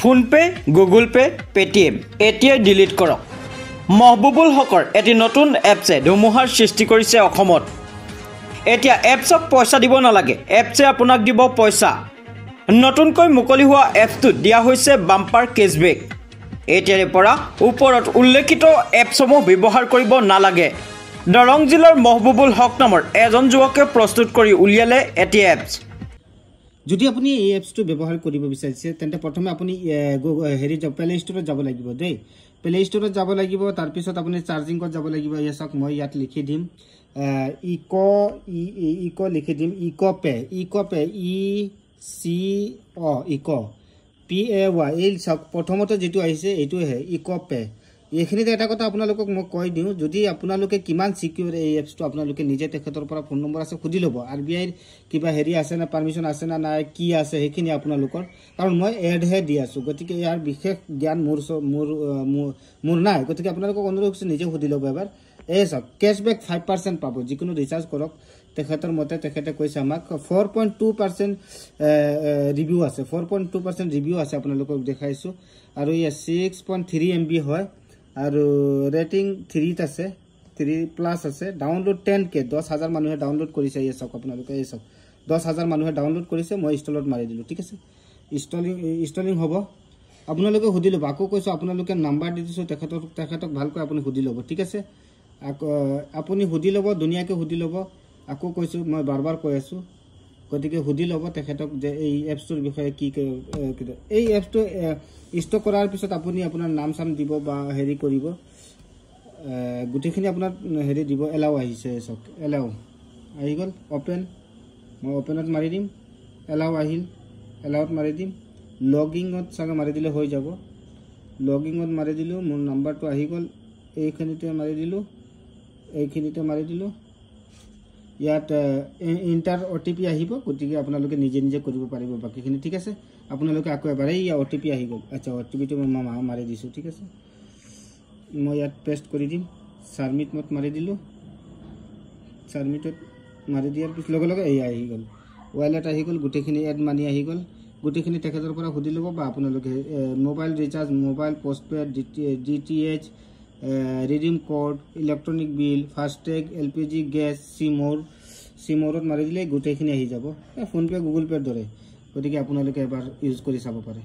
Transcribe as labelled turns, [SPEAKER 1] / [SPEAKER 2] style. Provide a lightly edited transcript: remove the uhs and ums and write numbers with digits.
[SPEAKER 1] PhonePe, Google pay, Paytm এতিয়াই delete কৰক। মহবুবুল হকৰ এটি নতুন এপছে ধুমুহাৰ সৃষ্টি কৰিছে অসমত। এতিয়া এপছক পইচা দিব নালাগে, এপছে আপোনাক দিব পইচা। নতুনকৈ মুকলি হোৱা এপছটোত দিয়া হৈছে বাম্পাৰ কেছবেক। এতিয়াৰে পৰা ওপৰত উল্লেখিত এপছসমূহ ব্যৱহাৰ কৰিব নালাগে। দৰং জিলাৰ মহবুবুল হক নামৰ এজন যুৱকে প্ৰস্তুত কৰি উলিয়ালে এটি এপছ।
[SPEAKER 2] যদি আপুনি এই এপছটো ব্যৱহাৰ কৰিব বিচাৰিছে তেন্তে প্ৰথমে আপুনি প্লে ষ্টৰত যাব লাগিব দেই। প্লে ষ্টৰত যাব লাগিব, তাৰপিছত আপুনি চাৰ্জিঙত যাব লাগিব। ইয়ে চাওক, মই ইয়াত লিখি দিম ইক লিখি দিম ইক'পে PAY। এই চাওক, প্ৰথমতে যিটো আহিছে এইটোহে ইক'পে। এইখিনিতে এটা কথা আপোনালোকক মই কৈ দিওঁ, যদি আপোনালোকে কিমান চিকিউৰ এই এপছটো আপোনালোকে নিজে তেখেতৰ পৰা ফোন নম্বৰ আছে সুধি ল'ব। RBIৰ কিবা আছে না, পাৰ্মিশ্যন আছে না নাই, কি আছে সেইখিনি আপোনালোকৰ, কাৰণ মই এডহে দি আছোঁ, গতিকে ইয়াৰ বিশেষ জ্ঞান মোৰ নাই। গতিকে আপোনালোকক অনুৰোধ কৰিছোঁ নিজে সুধি ল'ব এবাৰ। এই চাওক, কেছবেক 5% পাব যিকোনো ৰিচাৰ্জ কৰক। তেখেতৰ মতে তেখেতে কৈছে আমাক 4.2% ৰিভিউ আছে, 4.2% ৰিভিউ আছে, আপোনালোকক দেখাইছোঁ। আৰু ইয়াৰ 6.3 MB হয়, আৰু ৰেটিং 3 আছে, 3+ আছে। ডাউনলোড 10K, 10,000 মানুহে ডাউনলোড কৰিছে। এই চাওক আপোনালোকে, এই চাওক 10,000 মানুহে ডাউনলোড কৰিছে। মই ইনষ্টলত মাৰি দিলোঁ, ঠিক আছে। ইনষ্টলিং হ'ব, আপোনালোকে সুধি ল'ব। আকৌ কৈছোঁ, আপোনালোকে নাম্বাৰ দি দিছোঁ তেখেতক ভালকৈ আপুনি সুধি ল'ব, ঠিক আছে। আপুনি সুধি ল'ব, ধুনীয়াকৈ সুধি ল'ব। আকৌ কৈছোঁ, মই বাৰ কৈ আছোঁ, গতিকে সুধি ল'ব তেখেতক যে এই এপছটোৰ বিষয়ে কি। এই এপছটো ইনষ্টল কৰাৰ পিছত আপুনি আপোনাৰ নাম চাম দিব বা কৰিব, গোটেইখিনি আপোনাৰ দিব। এলাও আহিছে, চাওক এলাও আহি গ'ল। অ'পেন, মই অ'পেনত মাৰি দিম। এলাও আহিল, এলাউত মাৰি দিম। লগিঙত চাগে মাৰি দিলে হৈ যাব। লগিঙত মাৰি দিলোঁ, মোৰ নাম্বাৰটো আহি গ'ল। এইখিনিতে মাৰি দিলোঁ, ইয়াত ইণ্টাৰ OTP আহিব, গতিকে আপোনালোকে নিজে নিজে কৰিব পাৰিব বাকীখিনি, ঠিক আছে। আপোনালোকে আকৌ এবাৰ এই OTP আহি গ'ল। আচ্ছা, OTPটো মই মাৰি দিছোঁ, ঠিক আছে। মই ইয়াত পেষ্ট কৰি দিম, ছাবমিটত মাৰি দিলোঁ। ছাবমিটত মাৰি দিয়াৰ পিছত লগে লগে এই আহি গ'ল, ৱালেট আহি গ'ল, গোটেইখিনি এড মানি আহি গ'ল। গোটেইখিনি তেখেতৰ পৰা সুধি ল'ব, বা আপোনালোকে mobile recharge, mobile postpaid, DTH, redeem code, electronic bill, FASTag, LPG gas, চিমৰত মাৰি দিলে গোটেইখিনি আহি যাব। ফোনপে, গুগল পেৰ দৰে। গতিকে আপোনালোকে এবাৰ ইউজ কৰি চাব পাৰে।